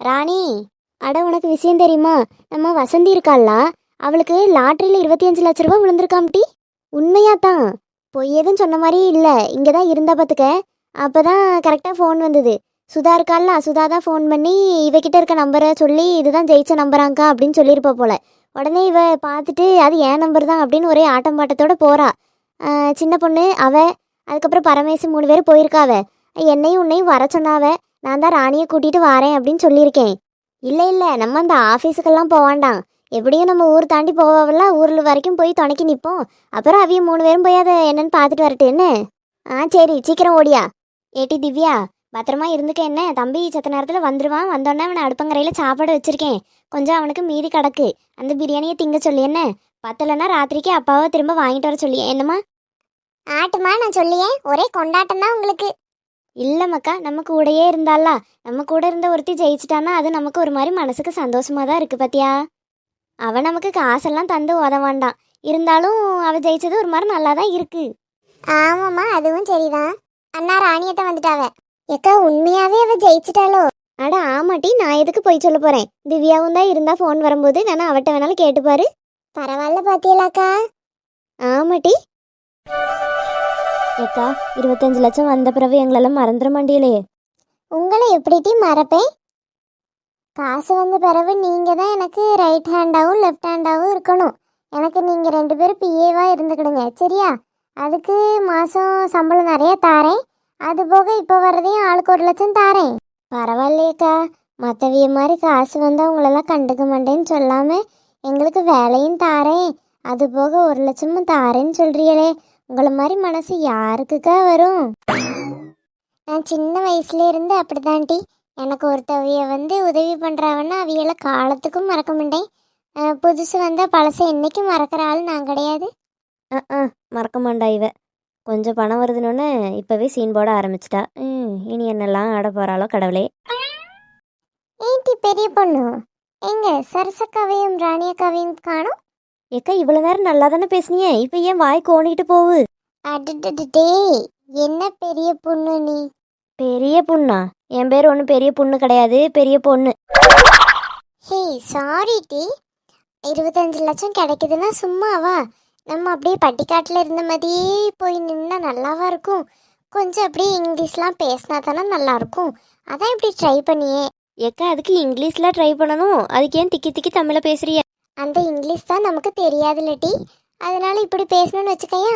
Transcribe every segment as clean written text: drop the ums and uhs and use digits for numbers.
ராணி, அட உனக்கு விஷயம் தெரியுமா? நம்ம வசந்தி இருக்காளா, அவளுக்கு லாட்டரியில் 25 லட்ச ரூபா விழுந்திருக்காம்டி. உண்மையா தான், பொய் எதுவும் சொன்ன மாதிரி இல்லை. இங்கே தான் இருந்தா பார்த்துக்க. அப்போ தான் கரெக்டாக ஃபோன் வந்தது. சுதா இருக்காளா, சுதா தான் ஃபோன் பண்ணி இவகிட்ட இருக்க நம்பரை சொல்லி இதுதான் ஜெயிச்ச நம்பராங்க்கா அப்படின்னு சொல்லியிருப்பா போல. உடனே இவ பார்த்துட்டு அது ஏன் நம்பர் தான் அப்படின்னு ஒரே ஆட்டம் பாட்டத்தோட போறா. சின்ன பொண்ணு அவ, அதுக்கப்புறம் பரமேசு 3 பேர் போயிருக்காவ. என்னையும் உன்னையும் வர சொன்னாவ. நான் தான் ராணியை கூட்டிகிட்டு வரேன் அப்படின்னு சொல்லியிருக்கேன். இல்லை இல்லை, நம்ம அந்த ஆஃபீஸுக்கெல்லாம் போவாண்டாம். எப்படியும் நம்ம ஊர் தாண்டி போவாவில்ல, ஊரில் வரைக்கும் போய் துணைக்கி நிற்போம். அப்புறம் அவிய 3 பேரும் போய் அதை என்னன்னு பார்த்துட்டு வரட்டு என்ன. சரி, சீக்கிரம் ஓடியா. ஏட்டி திவ்யா, பத்திரமா இருந்துக்க என்ன. தம்பி சத்த நேரத்தில் வந்துடுவான். வந்தோடனே அவனை அடுப்பங்கரையில் சாப்பாடு வச்சுருக்கேன். கொஞ்சம் அவனுக்கு மீதி கிடக்கு, அந்த பிரியாணியை திங்க சொல்லி என்ன. பத்தலைன்னா ராத்திரிக்கு அப்பாவை திரும்ப வாங்கிட்டு வர சொல்லி என்னம்மா. ஆட்டுமா, நான் சொல்லியே, ஒரே கொண்டாட்டம் தான் உங்களுக்கு. இல்லை மக்கா, நம்ம கூடயே இருந்தாளா. நம்ம கூட இருந்த ஒருத்தி ஜெயிச்சிட்டான்னா அது நமக்கு ஒரு மாதிரி மனசுக்கு சந்தோஷமாக தான் இருக்குது பார்த்தியா. அவன் நமக்கு காசெல்லாம் தந்து உதவாண்டான். இருந்தாலும் அவள் ஜெயிச்சது ஒரு மாதிரி நல்லா தான் இருக்குது. ஆமாம்மா, அதுவும் சரிதான். அண்ணா ராணியத்தை வந்துட்டாவ. எக்கா, உண்மையாவே அவ ஜெயிச்சிட்டாளோ? அட ஆமாட்டி, நான் எதுக்கு போய் சொல்ல போகிறேன். திவ்யாவும் தான் இருந்தால் ஃபோன் வரும்போது வேணா அவட்ட வேணாலும் கேட்டுப்பாரு. பரவாயில்ல பாத்தியலாக்கா. ஆமாட்டி. ஏக்கா, 25 லட்சம் வந்த பிறகு எங்களெல்லாம் மறந்துட மாட்டியலே. உங்களை எப்படிட்டி மறப்பேன்? காசு வந்த பிறகு நீங்கள் தான் எனக்கு ரைட் ஹேண்டாகவும் லெஃப்ட் ஹேண்டாகவும் இருக்கணும். எனக்கு நீங்கள் 2 பேரும் பிஏவாக இருந்துக்கிடுங்க, சரியா? அதுக்கு மாதம் சம்பளம் நிறைய தாரேன். அது போக இப்போ வர்றதையும் ஆளுக்கு 1 லட்சம் தாரேன். பரவாயில்லையேக்கா, மற்றவிய மாதிரி காசு வந்தால் உங்களெல்லாம் கண்டுக்க மாட்டேன்னு சொல்லாமல் எங்களுக்கு வேலையும் தாரேன், அது போக 1 லட்சமும் தாரேன்னு சொல்கிறீங்களே. உங்களை மாதிரி மனசு யாருக்குக்கா வரும்? நான் சின்ன வயசுல இருந்து அப்படிதான்ட்டி. எனக்கு ஒருத்தவிய உதவி பண்ணுறாவன்னா அவியலை காலத்துக்கும் மறக்க மாட்டேன். புதுசு வந்தால் பழசை என்றைக்கும் மறக்கிற ஆள் நான் கிடையாது. மறக்க மாட்டா இவ. கொஞ்சம் பணம் வருதுன்னு இப்போவே சீன் போட ஆரம்பிச்சிட்டா. இனி என்னெல்லாம் ஆட போகிறாளோ கடவுளே. ஏன்ட்டி பெரிய பொண்ணு, எங்க சரசக்காவையும் ராணியக்காவையும் காணும்? ஏக்கா, இவ்வளோ நேரம் நல்லா தானே பேசுனியே, இப்போ ஏன் வாய் கோணிக்கிட்டு போவு? அடடே, என்ன பெரிய பொண்ணு நீ? பெரிய பொண்ணா? என் பேர் ஒன்றும் பெரிய பொண்ணு கிடையாது, பெரிய பொண்ணு. ஹே, சாரி டி. 25 லட்சம் கிடைக்குதுன்னா சும்மாவா? நம்ம அப்படியே பட்டிக்காட்டில் இருந்த மாதிரியே போய் நின்னா நல்லாவா இருக்கும்? கொஞ்சம் அப்படியே இங்கிலீஷ்லாம் பேசினா தானே நல்லாயிருக்கும். அதான் இப்படி ட்ரை பண்ணியே. ஏக்கா, அதுக்கு இங்கிலீஷில் ட்ரை பண்ணணும், அதுக்கு ஏன் திக்கி திக்கி தமிழில் பேசுறிய? அந்த இங்கிலீஷ் தான் நமக்கு தெரியாதுல்ல டி, அதனால இப்படி பேசணும்னு வச்சுக்கையா.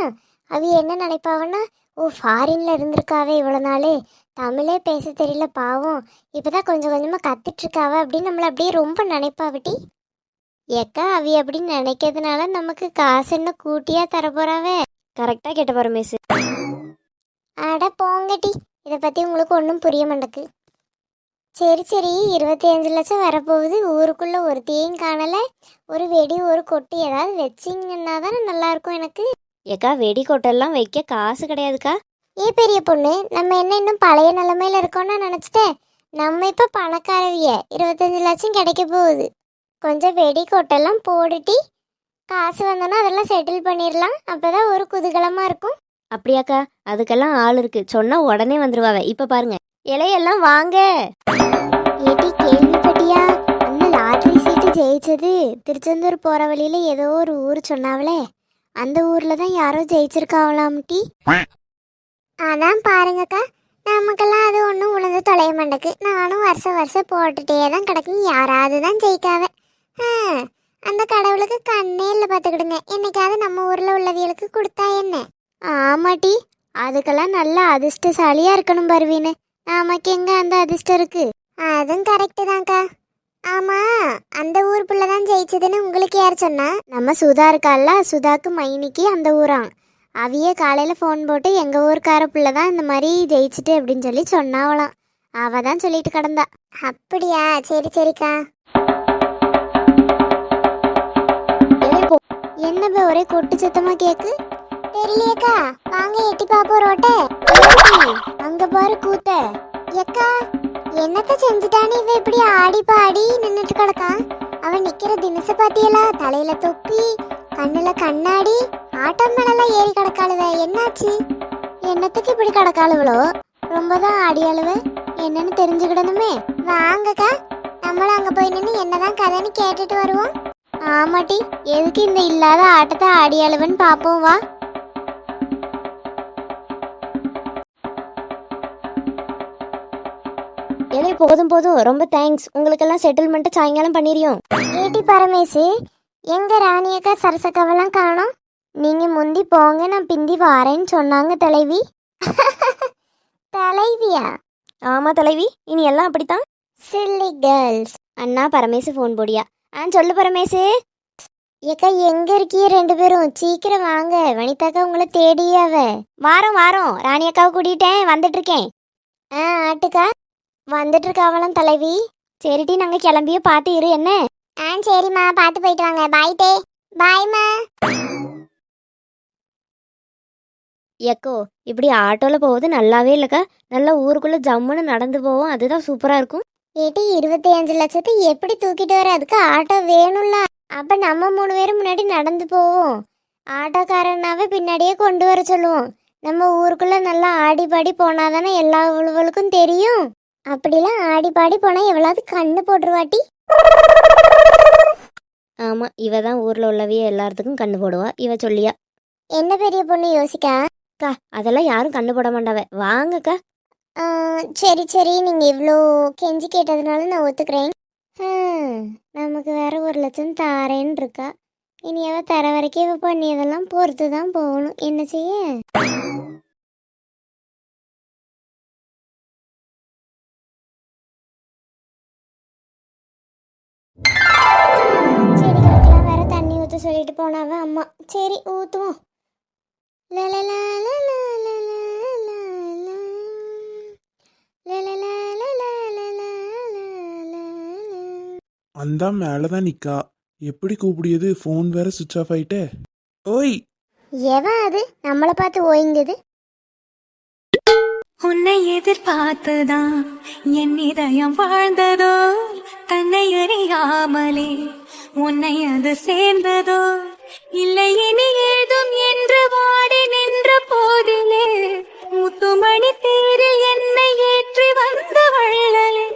அவ என்ன நினைப்பாவன்னா, ஓ ஃபாரின்ல இருந்திருக்காவே இவ்வளோ நாள், தமிழே பேச தெரியல பாவம், இப்போதான் கொஞ்சம் கொஞ்சமாக கற்றுட்ருக்காவ அப்படின்னு நம்மளை அப்படியே ரொம்ப நினைப்பாவட்டி. ஏக்கா, அவி அப்படின்னு நினைக்கிறதுனால நமக்கு காசு என்ன கூட்டியாக தரப்போறாவே? கரெக்டாக கேட்ட பரமேசு. அட போங்கட்டி, இதை பற்றி உங்களுக்கு ஒன்றும் புரிய மாட்டேக்கு. சரி சரி, 25 லட்சம் வரப்போகுது, ஊருக்குள்ளே ஒருத்தையும் காணலை. ஒரு வெடி ஒரு கொட்டு ஏதாவது வச்சிங்கன்னா தானே நல்லாயிருக்கும் எனக்கு. ஏக்கா, வெடி கொட்டெல்லாம் வைக்க காசு கிடையாதுக்கா. பெரிய பொண்ணு, நம்ம என்ன இன்னும் பழைய நிலைமையில இருக்கோம்னு நினச்சிட்டேன். நம்ம இப்போ பணக்காரவிய, 25 லட்சம் கிடைக்க போகுது. கொஞ்சம் வெடி கொட்டெல்லாம் போட்டுட்டி காசு வந்தோன்னா அதெல்லாம் செட்டில் பண்ணிடலாம். அப்போதான் ஒரு குதூகலமாக இருக்கும். அப்படியாக்கா? அதுக்கெல்லாம் ஆள் இருக்கு, சொன்னால் உடனே வந்துருவாவ. இப்போ பாருங்க, இலையெல்லாம் வாங்க. ஏட்டி, கேள்விப்பட்டியா? அந்த லாட்ரி சீட்டு ஜெயிச்சது திருச்செந்தூர் போகிற வழியில் ஏதோ ஒரு ஊர் சொன்னாவளே, அந்த ஊரில் தான் யாரோ ஜெயிச்சிருக்காவலாம்டி. அதான் பாருங்கக்கா, நமக்கெல்லாம் அது ஒன்றும் உணர்ந்து தொலைய மாட்டேக்கு. நானும் வருஷம் வருஷம் போட்டுட்டே தான் கிடக்கு, யாராவது தான் ஜெயிக்காவ. அந்த கடவுளுக்கு கண்ணே இல்லை பார்த்துக்கிடுங்க. என்னைக்காவது நம்ம ஊரில் உள்ளவியலுக்கு கொடுத்தா என்ன? ஆமாட்டி, அதுக்கெல்லாம் நல்ல அதிர்ஷ்டசாலியாக இருக்கணும் பருவீனு. நமக்கு எங்கே அந்த அதிர்ஷ்டம் இருக்கு? அதுவும் கரெக்டு தான்க்கா. ஆமாம், அந்த ஊர் பிள்ளை தான் ஜெயிச்சதுன்னு உங்களுக்கு யார் சொன்னா? நம்ம சுதா இருக்கால, சுதாக்கு மைனிக்கு அந்த ஊரான். அவிய காலையில் ஃபோன் போட்டு எங்கள் ஊருக்கார பிள்ளை தான் இந்த மாதிரி ஜெயிச்சுட்டு அப்படின்னு சொல்லி சொன்னாவலாம். அவ தான் சொல்லிட்டு கிடந்தா. அப்படியா? சரி சரிக்கா. என்ன ஒரே கொட்டு சத்தமாக கேக்கு? தெரியலையேக்கா, வாங்க எட்டி பாப்போம் ரோட்ட. அங்க பாரு கூத்த. ஏக்கா, என்னத்த செஞ்சுட்டானே இவ இப்படி ஆடி பாடி நின்றுட்டு கிடக்கான்? அவன் நிக்கிற தினச பாத்தியலா? தலையில தொப்பி, கண்ணுல கண்ணாடி, ஆட்டம் மேலாம் ஏறி கிடக்காளுவ. என்னாச்சு? என்னத்துக்கு இப்படி கிடக்காளுவளோ? ரொம்ப தான் ஆடி அழுவ, என்னன்னு தெரிஞ்சுக்கிடணுமே. வாங்கக்கா, நம்மளும் அங்க போய் நின்று என்னதான் கதைன்னு கேட்டுட்டு வருவோம். ஆமாட்டி, எதுக்கு இந்த இல்லாத ஆட்டத்தை ஆடி அழுவன்னு பாப்போம் வா. ஏலே போதும் போதும், ரொம்ப தேங்க்ஸ். உங்களுக்கெல்லாம் செட்டில்மெண்ட் சாயங்காலம் பண்ணிரியோம். ஏட்டி பரமேசு, எங்க ராணியக்கா சரசக்காவெல்லாம் காணோம்? நீங்க முந்தி போங்க, நான் பிந்தி வாரேன்னு சொன்னாங்க தலைவி. தலைவியா? ஆமா தலைவி, இனி எல்லாம் அப்படித்தான். Silly girls. அண்ணா பரமேசு ஃபோன் போடியா. சொல்லு பரமேசு. ஏக்கா எங்க இருக்கீங்க ரெண்டு பேரும்? சீக்கிரம் வாங்க, வனிதாக்கா உங்களை தேடியாவ. வாரம் வாரம் ராணி அக்காவை கூட்டிட்டேன், வந்துட்டு இருக்கேன். ஆட்டுக்கா வந்துட்டு இருக்காவலாம் தலைவி. சரிட்டி, நாங்க கிளம்பிய பார்த்து இரு என்ன. சரிம்மா, பார்த்து போயிட்டு வாங்க. பாய் டே. பாய்மா. எக்கோ, இப்படி ஆட்டோல போவது நல்லாவே இல்லக்கா. நல்லா ஊருக்குள்ள ஜம்முன்னு நடந்து போவோம், அதுதான் சூப்பரா இருக்கும். ஏட்டி 25 லட்சத்தை எப்படி தூக்கிட்டு வர? அதுக்கு ஆட்டோ வேணும்ல. அப்ப நம்ம 3 பேரும் முன்னாடி நடந்து போவோம், ஆட்டோக்காரனாவே பின்னாடியே கொண்டு வர சொல்லுவோம். நம்ம ஊருக்குள்ள நல்லா ஆடி பாடி போனாதானே எல்லா உழவளுக்கும் தெரியும். அப்படிலாம் ஆடி பாடி போனா எவ்வளவு கண்ணு போட்டுருவாட்டி. ஆமா, இவ தான் ஊர்ல உள்ளவைய எல்லாத்துக்கும் கண்ணு போடுவா. இவ சொல்லியா? என்ன பெரிய பொண்ணு யோசிக்கா? அக்கா, அதெல்லாம் யாரும் கண்ணு போட மாட்டாவ. வாங்கக்கா. சரி சரி, நீங்க இவ்வளோ கெஞ்சி கேட்டதுனால நான் ஒத்துக்கிறேன். நமக்கு வேற 1 லட்சம் தாரேன்னு இருக்கா. இனி அவ தர வரைக்கும் இவ பண்ணியதெல்லாம் பொறுத்து தான் போகணும். என்ன செய்ய? செடிகளுக்கெல்லாம் வேற தண்ணி ஊற்ற சொல்லிட்டு போனாவ அம்மா. சரி ஊற்றுவோம். அந்த மேலதான் நிக்கா. எப்படி கூப்பிடியது? ஃபோன் வேற சுவிட்ச் ஆஃப் ஆயிட்டே. ஓய், எவன் அது நம்மளை பார்த்து ஓய்ங்குது? உன்னை எதிர்பார்த்துதான் என் இதயம் வாழ்ந்ததோ, தன்னை அறியாமலே உன்னை அது சேர்ந்ததோ, இல்லை இனி ஏதும் என்று வாடி நின்ற போதிலே, முத்துமணி தேரில் என்னை ஏற்றி வந்த வள்ளலே,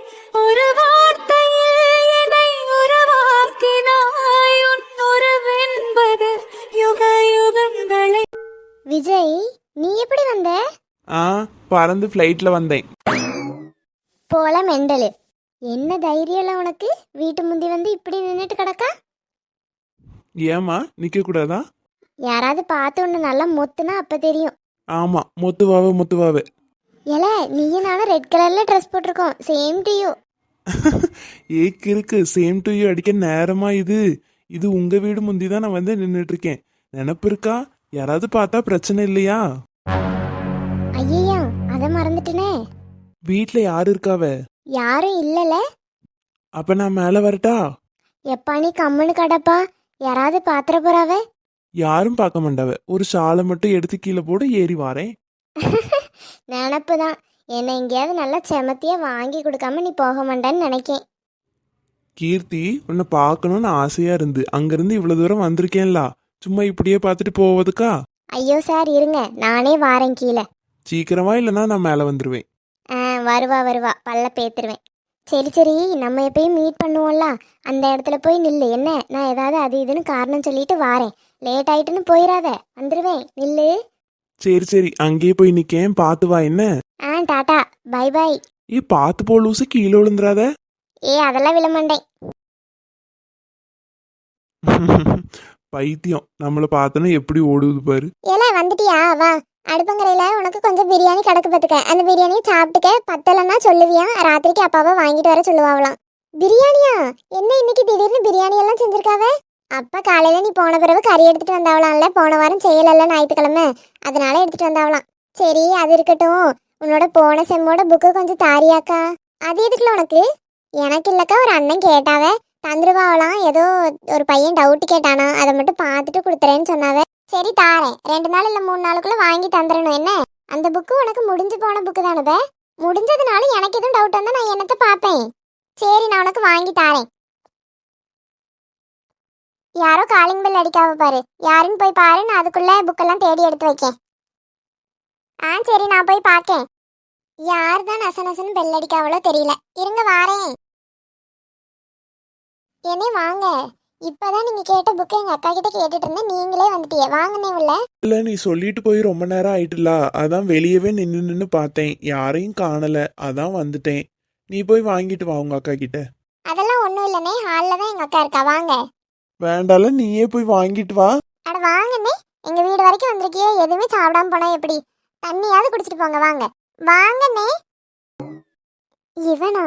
ஒரு வார்த்தையில் என்னை உருவாக்கினாய். உன் உறவென்பது யுக யுகங்களை. விஜய், நீ எப்படி வந்த? பறந்து ஃப்ளைட்ல வந்தேன். போல மெண்டலு. என்ன தைரியம்ல உனக்கு? வீட்டு முந்தி வந்து இப்படி நின்றுட்டு கிடக்கா? ஏமா நிக்க கூடாதா? யாராவது பார்த்து ஒன்று நல்லா மொத்துனா அப்ப தெரியும். ஆமா, முத்துவாவே முத்துவாவே. ஏல, நீயும் நானும் ரெட் கலர்ல ட்ரெஸ் போட்டிருக்கோம். Same to you. ஏக்கு இருக்கு, சேம் டு யூ அடிக்க நேரமா இது. இது உங்க வீடு முந்தி தான் நான் வந்து நின்றுட்டு இருக்கேன். நினப்பு இருக்கா? யாராவது பார்த்தா பிரச்சனை இல்லையா? ஐயா, அத மறந்துட்டனே. வீட்ல யாரு இருக்காவ? யாரும் இல்லல. அப்ப நான் மேல வரட்டா? எப்பா நீ கம்முன்னு கடப்பா, யாராவது பாத்திர போறாவ. யாரும் பார்க்க மாட்டாவ. ஒரு ஷாலை மட்டும் எடுத்து கீழே போட்டு ஏறி வாரேன். நினப்பு தான். என்னை எங்கேயாவது நல்லா செமத்தியா வாங்கி கொடுக்காம நீ போக மாட்டேன்னு நினைக்கேன். கீர்த்தி, உன்னை பார்க்கணும்னு ஆசையா இருந்து அங்கிருந்து இவ்வளவு தூரம் வந்திருக்கேன்ல, சும்மா இப்படியே பார்த்துட்டு போவதுக்கா? ஐயோ சார், இருங்க, நானே வாரேன் கீழே. சீக்கிரமா இல்லைன்னா நான் மேல வந்துருவேன். வருவா வருவா, பல்ல பேத்துருவேன். சரி சரி, நம்ம எப்பயும் மீட் பண்ணுவோம்ல, அந்த இடத்துல போய் நில்லு என்ன. நான் ஏதாவது அது இதுன்னு காரணம் சொல்லிட்டு வாரேன். லேட் ஆயிட்டுன்னு போயிடாத, வந்துருவேன், நில்லு. சரி சரி, அங்கேயே போய் நிக்கேன், பார்த்து வா என்ன. டாட்டா, பை பை. பார்த்து போ லூசு, கீழே விழுந்துராத. அதெல்லாம் விழமாட்டேன். பைத்தியம், நம்மள பார்த்தோன்னா எப்படி ஓடுது பாரு. வந்துட்டியா? வா, அடுப்பங்கரையில உனக்கு கொஞ்சம் பிரியாணி கிடக்கு பார்த்துக்க. அந்த பிரியாணியை சாப்பிட்டுக்க. பத்தலன்னா சொல்லுவியா, ராத்திரிக்கு அப்பாவை வாங்கிட்டு வர சொல்லுவாங்களாம். பிரியாணியா? என்ன இன்னைக்கு திடீர்னு பிரியாணி எல்லாம் செஞ்சிருக்காவ? அப்பா காலையில நீ போன பிறகு கறி எடுத்துட்டு வந்தாவலாம்ல, போன வாரம் செய்யலல்ல ஞாயிற்றுக்கிழமை, அதனால எடுத்துட்டு வந்தாவலாம். சரி, அது இருக்கட்டும். உன்னோட போன செம்மோட புக்கு கொஞ்சம் தாரியாக்கா. அது எதுக்குல உனக்கு? எனக்கு இல்லக்கா, ஒரு அண்ணன் கேட்டாவ, தந்துருவாவலாம். ஏதோ ஒரு பையன் டவுட் கேட்டானா, அதை மட்டும் பார்த்துட்டு கொடுத்துறேன்னு சொன்னாவ. சரி தாரேன், 2 நாள் இல்லை 3 நாளுக்குள்ள வாங்கி தந்துடணும் என்ன. அந்த புக்கு உனக்கு முடிஞ்சு போன புக்கு தானே? முடிஞ்சதுனால எனக்கு எதுவும் டவுட் வந்தா நான் என்னத்தை பார்ப்பேன். சரி, நான் உனக்கு வாங்கி தாரேன். யாரோ காலிங் பெல் அடிக்காவ பாரு, யாருன்னு போய் பாரு. நான் அதுக்குள்ள புக்கெல்லாம் தேடி எடுத்து வைக்கேன். சரி, நான் போய் பார்க்கேன். யார் தான் நச நசன்னு பெல் அடிக்காவளோ தெரியல. இருங்க வாரேன். என்னே வாங்க. இப்பதான் நீங்க கேட்ட புக்கை எங்க அக்கா கிட்ட கேட்டுட்டு இருந்தேன், நீங்களே வந்துட்டீங்க. வாங்கனே உள்ள. இல்ல நீ சொல்லிட்டு போய் ரொம்ப நேரம் ஆயிட்டுல, அதான் வெளியவே நின்னு பார்த்தேன், யாரையும் காணல, அதான் வந்துட்டேன். நீ போய் வாங்கிட்டு வா உங்க அக்கா கிட்ட. அதெல்லாம் ஒண்ணும் இல்லனே, ஹால்ல தான் எங்க அக்கா இருக்கா. வாங்க. வேண்டால நீயே போய் வாங்கிட்டு வா. அட வாங்கண்ணே, எங்க வீடு வரைக்கும் வந்திருக்கியே, எதுவுமே சாப்பிடாம போனா எப்படி? தண்ணியாவது குடிச்சிட்டு போங்க. வாங்க வாங்கண்ணே. இவனா?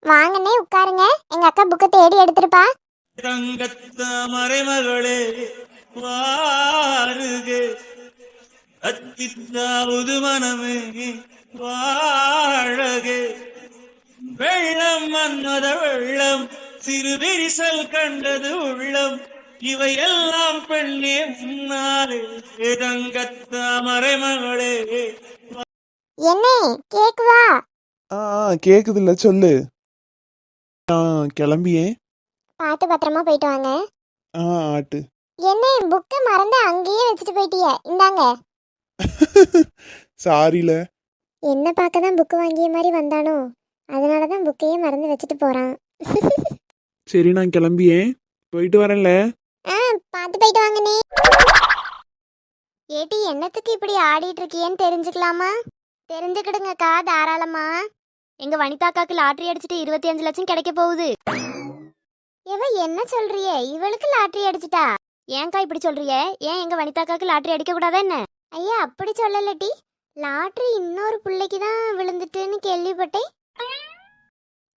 வாங்கண்ணே உட்காருங்க, எங்க அக்கா புக்கை தேடி எடுத்துருப்பா. தங்கத்த மறைமகளே வாருகே, அத்தித்தாவது மனமே வாழகே, வெள்ளம் மன்மத வெள்ளம், சிறு விரிசல் கண்டது உள்ளம், இவையெல்லாம் பெண்ணே முன்னாலே, தங்கத்த மறைமகளே. என்ன கேக்குதா? கேக்குதுல்ல, சொல்லு. கிளம்பியே. பார்த்து பத்திரமா போயிட்டு வாங்க. ஆட்டு. என்ன புக்கை மறந்து அங்கேயே வச்சுட்டு போயிட்டிய? இந்தாங்க. சாரில. என்ன பார்க்க தான் புக்கு வாங்கிய மாதிரி வந்தானோ, அதனால தான் புக்கையே மறந்து வச்சுட்டு போறான். சரி நான் கிளம்பியே, போயிட்டு வரேன்ல. பார்த்து போயிட்டு வாங்கண்ணே. ஏட்டி என்னத்துக்கு இப்படி ஆடிட்டு இருக்கியேன்னு தெரிஞ்சுக்கலாமா? தெரிஞ்சுக்கிடுங்கக்கா தாராளமா. எங்க வனிதாக்காக்கு லாட்டரி அடிச்சுட்டு 25 லட்சம் கிடைக்க போகுது. இவ என்ன சொல்றியே, இவளுக்கு லாட்டரி அடிச்சிட்டா? ஏன்க்கா இப்படி சொல்றியே? ஏன் எங்க வனிதாக்காக்கு லாட்டரி அடிக்க கூடாதா என்ன? ஐயா அப்படி சொல்லலட்டி, லாட்டரி இன்னொரு பிள்ளைக்கு தான் விழுந்துட்டுன்னு கேள்விப்பட்டேன்.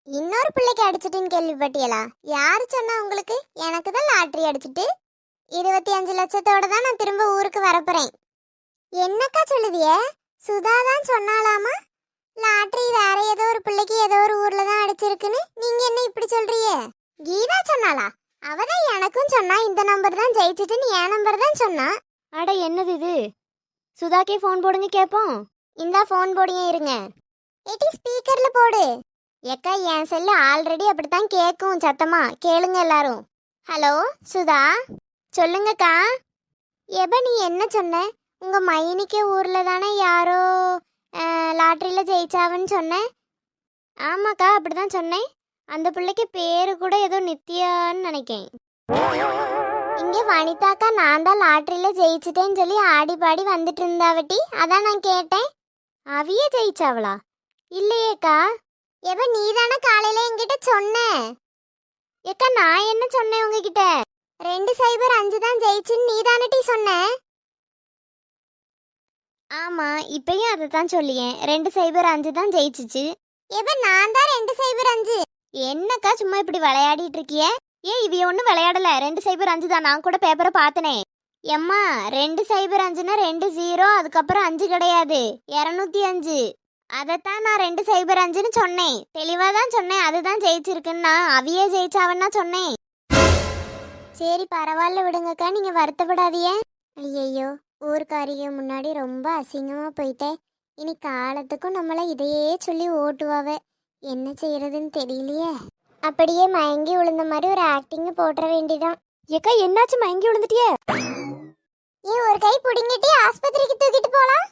இன்னொரு பிள்ளைக்கு அடிச்சிட்டுன்னு கேள்விப்பட்டியலா? யாரு சொன்னா உங்களுக்கு? எனக்கு தான் லாட்டரி அடிச்சிட்டு 25 லட்சத்தோட தான் நான் திரும்ப ஊருக்கு வரப்போறேன். என்னக்கா சொல்லுதிய? சுதா தான் சொன்னாலாமா லாட்டரி வேற ஏதோ ஒரு பிள்ளைக்கு ஏதோ ஒரு ஊர்ல தான் அடிச்சிருக்குன்னு. நீங்க என்ன இப்படி சொல்றியே? கீதா சொன்னாளா? அவதான் எனக்கும் சொன்னா, இந்த நம்பர் தான் ஜெயிச்சிட்டுன்னு என் நம்பர் தான் சொன்னா. அட என்னது இது? சுதாக்கே ஃபோன் போடுங்க கேப்போம். இந்தா ஃபோன் போடியே இருங்க. ஏட்டி ஸ்பீக்கர்ல போடு. ஏக்கா என் செல்லு ஆல்ரெடி அப்படித்தான் கேட்கும் சத்தமா. கேளுங்க எல்லாரும். ஹலோ சுதா? சொல்லுங்கக்கா. எப்ப நீ என்ன சொன்ன? உங்க மைனிக்கு ஊர்ல தானே யாரோ லாட்டரியில ஜெயிச்சாவன்னு சொன்னேன். ஆமாக்கா அப்படிதான் சொன்னேன். அந்த பிள்ளைக்கு பேரு கூட ஏதோ நித்யான்னு நினைக்கேன். இங்க வனிதாக்கா நான் தான் லாட்டரியில ஜெயிச்சிட்டேன்னு சொல்லி ஆடி பாடி வந்துட்டு இருந்தாவட்டி, அதான் நான் கேட்டேன். அவிய ஜெயிச்சாவளா? இல்லையேக்கா. எப்ப நீ தானே காலையில என்கிட்ட சொன்ன. ஏக்கா நான் என்ன சொன்னேன் உங்ககிட்ட? 205 தான் ஜெயிச்சுன்னு நீ தானட்டி சொன்ன. ஆமா இப்பயும் அதை தான் சொல்லியேன். 205 தான் ஜெயிச்சிச்சு. எப்ப நான் தான் 205. என்னக்கா சும்மா இப்படி விளையாடிட்டு இருக்கிய? ஏன் இவ ஒன்றும் விளையாடல. 205 தான். நான் கூட பேப்பரை பார்த்தனே. எம்மா 205னா 20, அதுக்கப்புறம் 5 கிடையாது, 205. அதைத்தான் நான் 205ன்னு சொன்னேன். தெளிவாக தான் சொன்னேன். அதுதான் ஜெயிச்சிருக்குன்னா அவியே ஜெயிச்சாவன்னா சொன்னேன். சரி பரவாயில்ல விடுங்கக்கா, நீங்க வருத்தப்படாதீங்க. ஐயையோ, ஊர்க்காரிக முன்னாடி ரொம்ப அசிங்கமா போயிட்டேன். இனி காலத்துக்கும் நம்மள இதையே சொல்லி ஓட்டுவாவே. என்ன செய்யறதுன்னு தெரியலையே. அப்படியே மயங்கி விழுந்த மாதிரி ஒரு ஆக்டிங் போட்டுற வேண்டிதான். ஏக்கா என்னாச்சு மயங்கி விழுந்துட்டியே? ஒரு கை புடிங்கிட்டு ஆஸ்பத்திரிக்கு தூக்கிட்டு போலாம்.